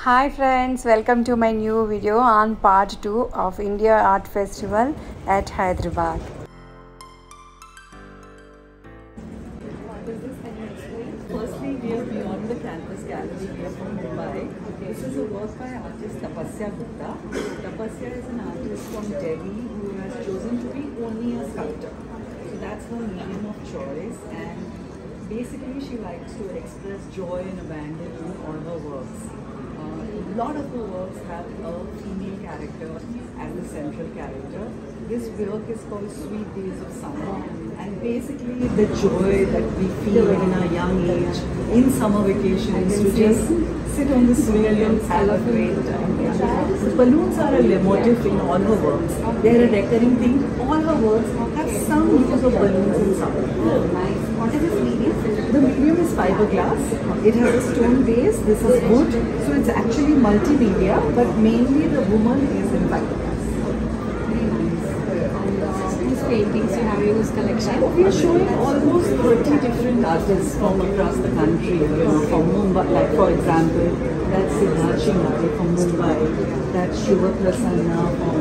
Hi friends, welcome to my new video on part 2 of India Art Festival at Hyderabad. Firstly, we are beyond the campus gallery here from Mumbai. This is a work by artist Tapasya Gupta. Tapasya is an artist from Delhi who has chosen to be only a sculptor. So that's her medium of choice, and basically she likes to express joy and abandon in all her works. A lot of her works have a female character as the central character. This work is called Sweet Days of Summer, and basically the joy that we feel in our young age in summer vacations to just sit on the soil and have a great time. The balloons are a motif in all her works. They are a recurring thing. All her works have some use of balloons in summer. Nice. What is this medium? The medium is fiberglass. It has a stone base. This is wood. So it's actually multimedia, but mainly the woman is in fiberglass. These paintings you have used collection? We are showing almost 30 different artists from across the country. From Mumbai, like for example, that's Siddharth Shingale from Mumbai. That's Shiva Prasanna from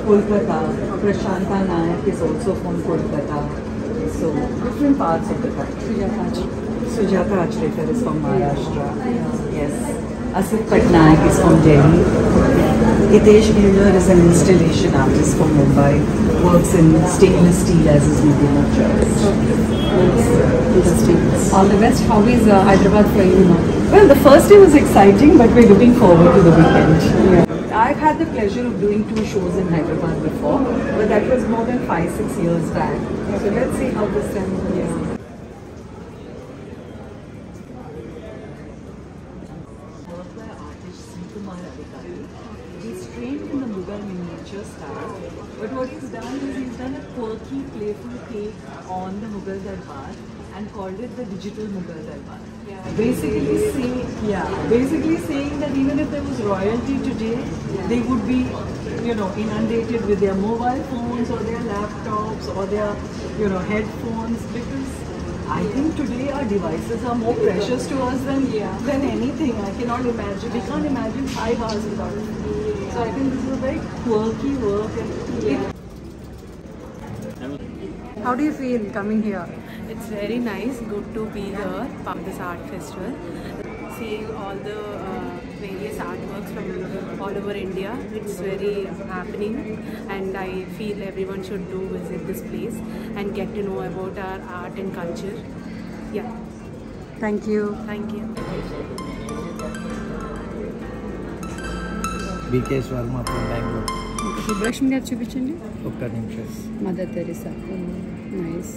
Kolkata. Prashanta Nayak is also from Kolkata. So, different parts of the country. Sujata Achrekar is from Maharashtra. Yes. Asit Patnaik is from Delhi. Hitesh Gilder is an installation artist from Mumbai. Works in stainless steel as his medium of choice. All the best. How is Hyderabad for you now? Well, the first day was exciting, but we're looking forward to the weekend. Yeah. I've had the pleasure of doing 2 shows in Hyderabad before, but that was more than 5-6 years back. So let's see how this time goes. Work by artist Srikumar Adhikari. He's trained in the Mughal miniature style, but what he's done is he's done a quirky, playful take on the Mughal Darbar and called it the digital Mughal Darbar. Basically saying that even if there was royalty today, they would be, inundated with their mobile phones or their laptops or their, headphones, because I think today our devices are more precious to us than anything. I cannot imagine. We can't imagine 5 hours without it. So I think this is a very quirky work. How do you feel coming here? It's very nice, good to be here for this art festival. Seeing all the various artworks from all over India, it's very happening, and I feel everyone should do visit this place and get to know about our art and culture. Yeah. Thank you. Thank you. BK Swarma from Bangalore. Subrashmi garu చూపించండి. ఒక్క నిమిషం. Mother Teresa. Nice.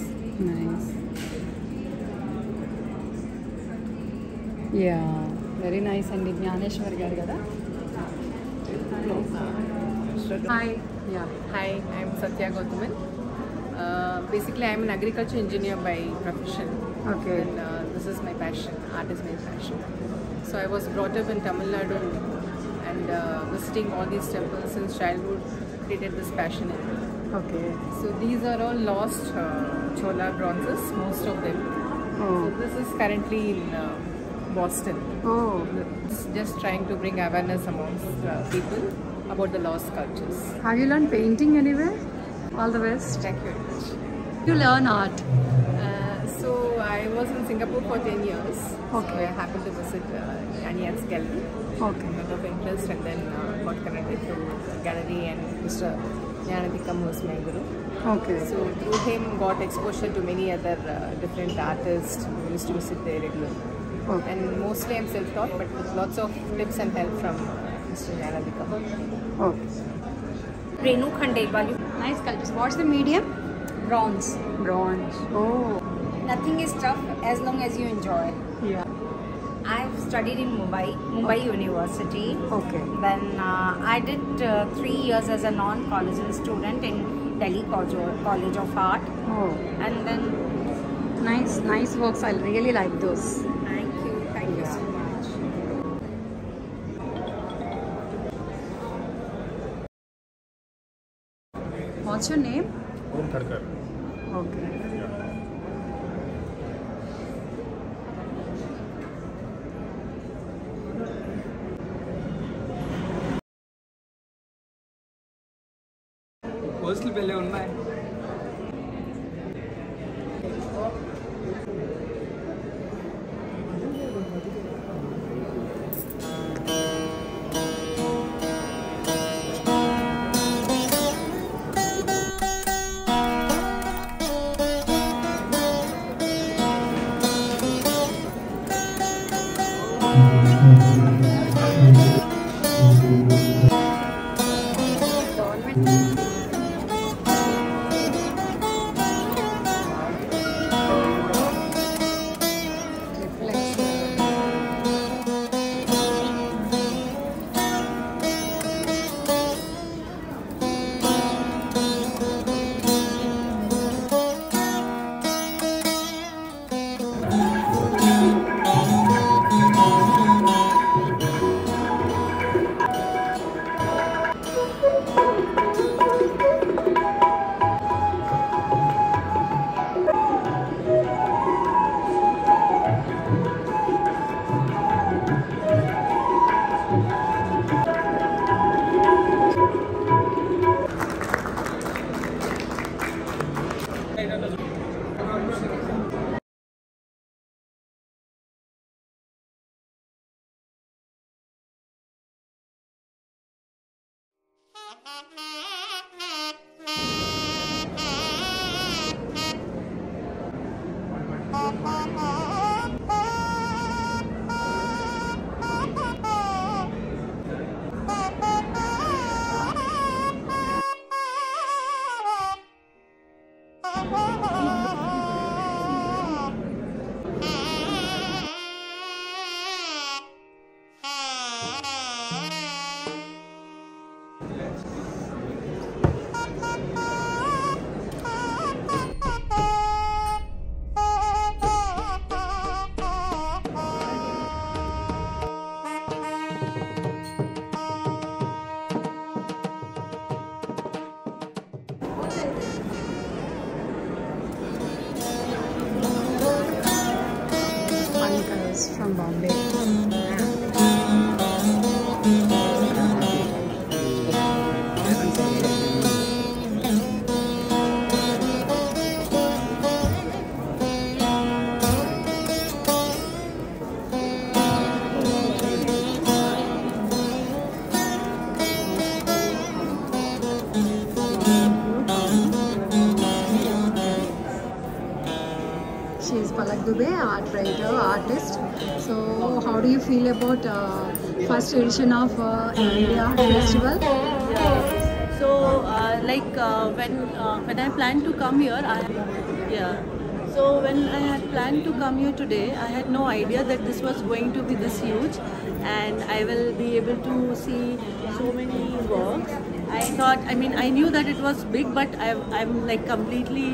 Yeah, very nice. And Gnaneshwar garu kada. Hi. Yeah. Hi, I'm Satya Gauthaman. Basically, I'm an agriculture engineer by profession. Okay. And this is my passion. Art is my passion. So I was brought up in Tamil Nadu, and visiting all these temples since childhood created this passion in me. Okay. So these are all lost Chola bronzes, most of them. Oh. So this is currently in Boston. Oh. Just trying to bring awareness amongst people about the lost sculptures. Have you learned painting anywhere? All the best. Thank you very much. You learn art. So I was in Singapore for 10 years. Okay. So I happened to visit Anyan's gallery. Okay. Out of interest, and then got connected to the gallery, and Mr. Jnanadikam was my guru. Okay. So through him got exposure to many other different artists who used to visit there regularly. Okay. And mostly I'm self-taught, but with lots of tips and help from Mr. Jnanadikam. Okay. Renu Khandelwal. Nice sculptures. What's the medium? Bronze. Bronze. Oh. Nothing is tough as long as you enjoy. Yeah. I've studied in Mumbai University. Okay. Then I did 3 years as a non-college student in Delhi College of Art. Oh. And then Nice works. I really like those. thank you so much. What's your name? Om Tharkar. Okay. పోస్టులు పెళ్ళి ఉన్నాయి. From Bombay. She is Palak Dubey, art writer, artist. So, how do you feel about first edition of India Art Festival? Yeah. So, when I planned to come here, So when I had planned to come here today, I had no idea that this was going to be this huge, and I will be able to see so many works. I thought, I knew that it was big, but I'm like completely,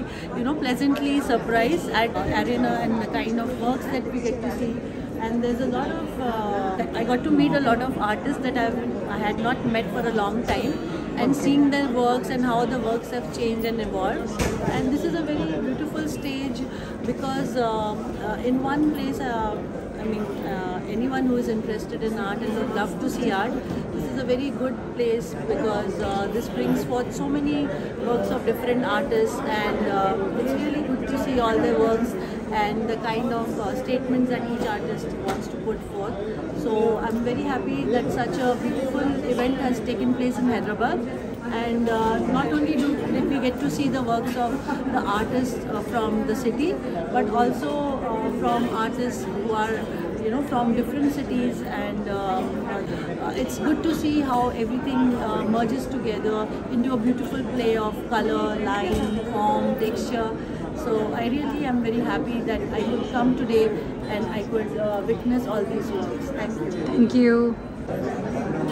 pleasantly surprised at Arena and the kind of works that we get to see. And there's a lot of, I got to meet a lot of artists that I had not met for a long time, and seeing their works and how the works have changed and evolved. And this is a very beautiful stage because in one place, anyone who is interested in art and would love to see art, this is a very good place because this brings forth so many works of different artists, and it's really good to see all their works and the kind of statements that each artist wants to put forth. So I'm very happy that such a beautiful event has taken place in Hyderabad, and not only did we get to see the works of the artists from the city, but also from artists who are from different cities, and it's good to see how everything merges together into a beautiful play of color, line, form, texture. So I really am very happy that I could come today and I could witness all these works. Thank you. Thank you.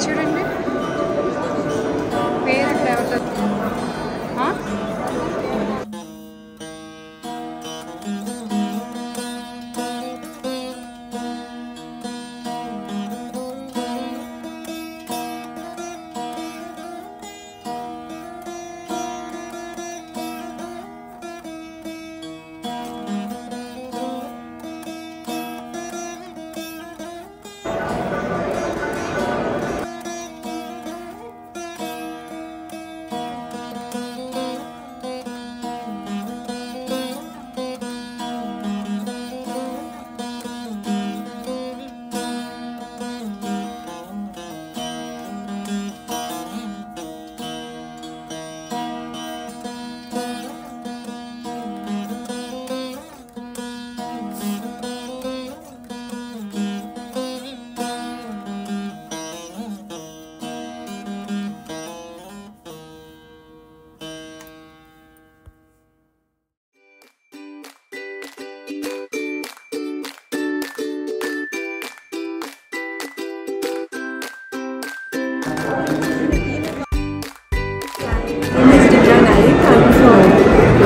చూడండి పేరు అక్కడ ఎవరితో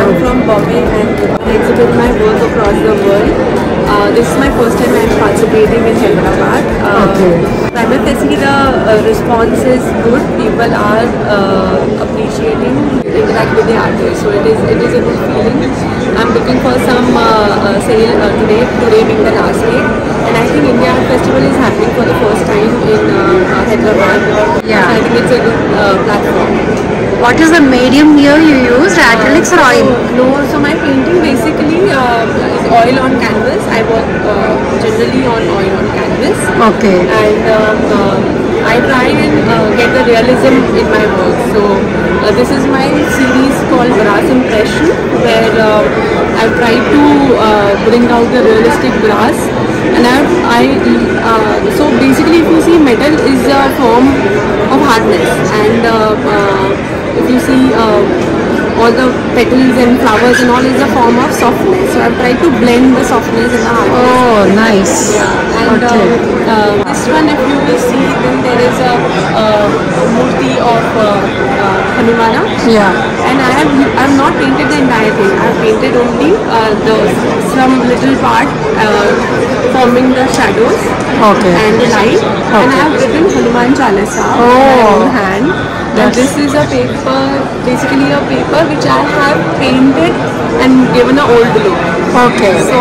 I'm from Bombay and I exhibit my work across the world. This is my first time I am participating in Hyderabad. Prima facie the response is good. People are appreciating, interact with the artists. So it is a good feeling. I'm looking for some sale today being the last day. And I think India Art Festival is happening for the first time in Hyderabad. Yeah. So I think it's a good platform. What is the medium here you used? Acrylics or oil? No, so my painting basically is oil on canvas. I work generally on oil on canvas. Okay. And I try and get the realism in my work. So this is my series called Brass Impression, where I've tried to bring out the realistic brass. And so basically, if you see, metal is a form of hardness, and if you see all the petals and flowers and all is a form of softness. So I've tried to blend the softness and the hardness. Oh, nice. Yeah. And this one, if you will see, then there is a murti of Hanumana. Yeah. And I have not painted the entire thing. I have painted only some little part forming the shadows and the light. And I have written Hanuman Chalisa with my own hand. And this is a paper, basically a paper which I have painted and given an old look. Okay. So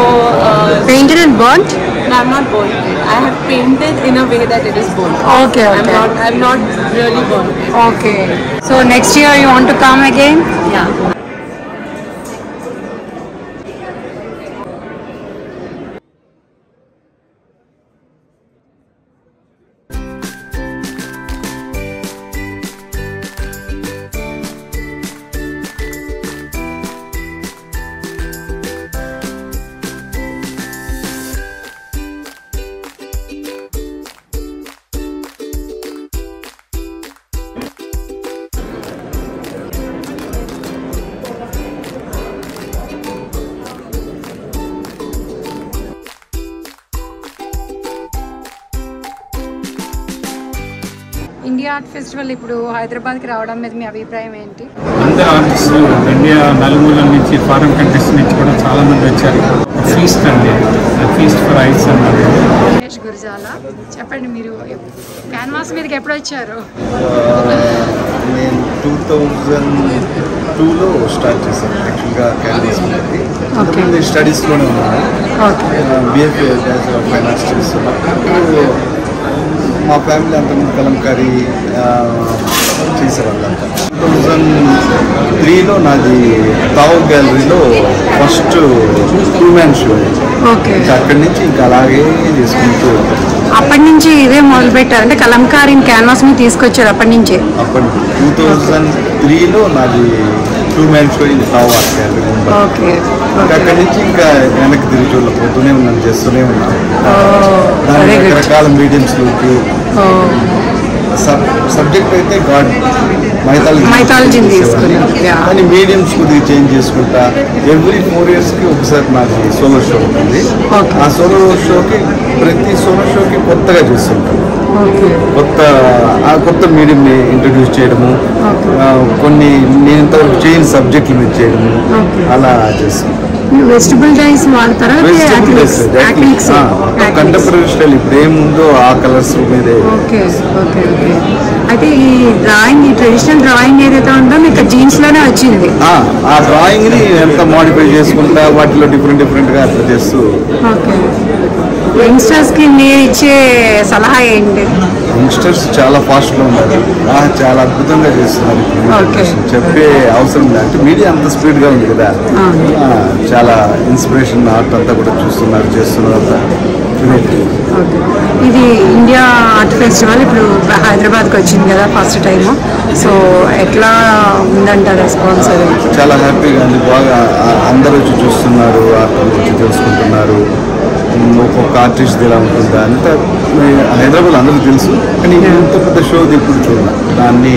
Painted and burnt? no, I'm not burnt it. I have painted in a way that it is burnt. Okay, okay. I'm not really burnt it. Okay. So next year you want to come again? Yeah. India art festival ఇప్పుడు హైదరాబాద్కి రావడం మీద మీ అభిప్రాయం ఏంటి? అందరు ఆర్టిస్టులు India నలుమూలల నుంచి ఫారెన్ కంట్రీస్ నుంచి కూడా చాలా మంది వచ్చారు. ఫీస్ట్ అండి, ఫీస్ట్ ఫర్ ఐస్ అన్నారు. దినేష్ గురజాల, చెప్పండి మీరు క్యాన్వాస్ మీదకి ఎప్పుడు వచ్చారు? నేను 2002లో స్టార్ట్ చేశాను యాక్చువల్గా క్యాన్వాస్ మీదకి. అంతకుముందు స్టడీస్లోనే ఉన్నాను, బిఎఫ్ఏ ఫైన్ ఆర్ట్స్ చేస్తున్నాను. మా ఫ్యామిలీ అంతకుముందు కలంకారీ చేసేవాళ్ళంతా. 2003లో నాది తావ్ గ్యాలరీలో ఫస్ట్ 2-man షో. అక్కడి నుంచి ఇంకా అలాగే చేసుకుంటూ అప్పటి నుంచి ఇదే మొదలు పెట్టారు అంటే కలంకారీని క్యాన్వాస్ మీద తీసుకొచ్చారు అప్పటి నుంచి? అప్పటి 2003లో నాది 2-man షో ఇది తావ్ ఆర్ట్ గ్యాలరీ. అక్కడి నుంచి ఇంకా వెనక్కి తిరిగి పోతూనే ఉన్నాను, చేస్తూనే ఉన్నాను. దాని రకరకాల మీడియంస్లోకి సబ్జెక్ట్ అయితే గాడ్ మైథాలజీ కానీ మీడియంస్ కొద్దిగా చేంజ్ చేసుకుంటా. ఎవ్రీ 4 yearsకి ఒకసారి నాకు సోలో షో ఉంటుంది. ఆ సోలో షోకి ప్రతి సోలో షోకి కొత్తగా చేస్తుంటాను. కొత్త మీడియంని ఇంట్రడ్యూస్ చేయడము, కొన్ని నేను ఇంతవరకు చేయని సబ్జెక్టులు మీద చేయడము, అలా చేస్తుంటాను. వెజిటబుల్ డైస్ వాడతారా? కంటెంపరీ స్టైల్ ఇప్పుడు ఏముందో ఆ కలర్స్ మీదే. అయితే ఈ డ్రాయింగ్, ఈ ట్రెడిషనల్ డ్రాయింగ్ ఏదైతే ఉందో మీకు జీన్స్ లోనే వచ్చింది. ఆ డ్రాయింగ్ ని ఎంత మోడిఫై చేసుకుంటా వాటిలో డిఫరెంట్ గా అట్లా చేస్తూ. యంగ్స్టర్స్ కి మీరు ఇచ్చే సలహా ఏంటి? యంగ్స్టర్స్ చాలా ఫాస్ట్ గా ఉన్నారు, చాలా అద్భుతంగా చేస్తున్నారు. చెప్పే అవసరం లేదు, మీడియా అంత స్పీడ్ గా ఉంది కదా. చాలా ఇన్స్పిరేషన్ ఆర్ట్ అంతా కూడా చేస్తున్నారు. ఇది ఇండియా ఆర్ట్ ఫెస్టివల్ ఇప్పుడు హైదరాబాద్కి వచ్చింది కదా ఫస్ట్ టైం. సో ఎట్లా ఉందంట రెస్పాన్స్? చాలా హ్యాపీగా ఉంది, బాగా అందరూ వచ్చి చూస్తున్నారు, ఆర్ట్ గురించి తెలుసుకుంటున్నారు. ఒక్కొక్క ఆర్టిస్ట్ ఎలా ఉంటుందా అంతా హైదరాబాద్ అందరూ తెలుసు, కానీ ఇంత పెద్ద షో ఇప్పుడు చూడాలి దాన్ని.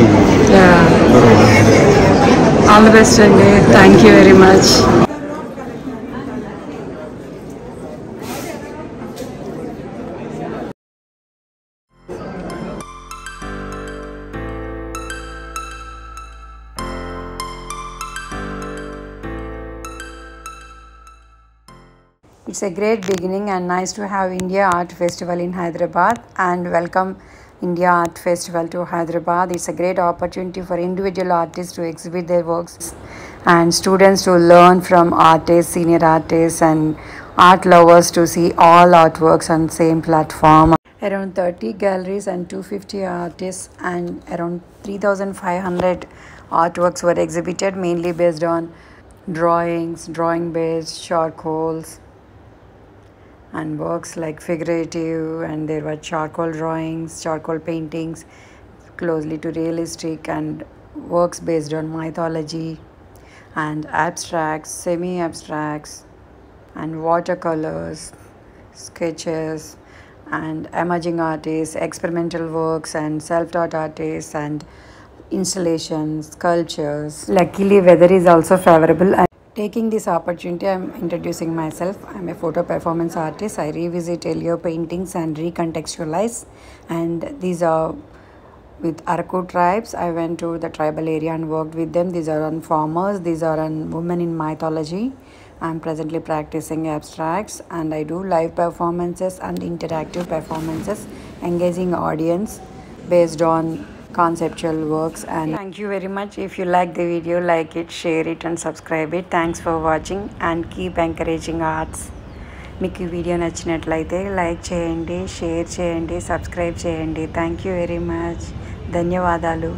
ఆల్ ది బెస్ట్ అండి, thank you very much. It's a great beginning and nice to have India Art Festival in Hyderabad and welcome India Art Festival to Hyderabad. It's a great opportunity for individual artists to exhibit their works and students to learn from artists, senior artists and art lovers to see all artworks on the same platform. Around 30 galleries and 250 artists and around 3,500 artworks were exhibited, mainly based on drawings, drawing based, charcoals and works like figurative, and there were charcoal drawings, charcoal paintings closely to realistic, and works based on mythology and abstracts, semi-abstracts and watercolors, sketches and emerging artists, experimental works and self-taught artists and installations, sculptures. Luckily weather is also favorable. Taking this opportunity, I am introducing myself. I am a photo performance artist. I revisit earlier paintings and recontextualize, and these are with Araku tribes. I went to the tribal area and worked with them. These are on farmers, these are on women in mythology. I am presently practicing abstracts and I do live performances and interactive performances, engaging audience based on conceptual works. And thank you very much. If you like the video, like it, share it and subscribe it. Thanks for watching and keep encouraging arts. మీకు ఈ video నచ్చినట్లయితే like చేయండి, share చేయండి, subscribe చేయండి. Thank you very much. ధన్యవాదాలు.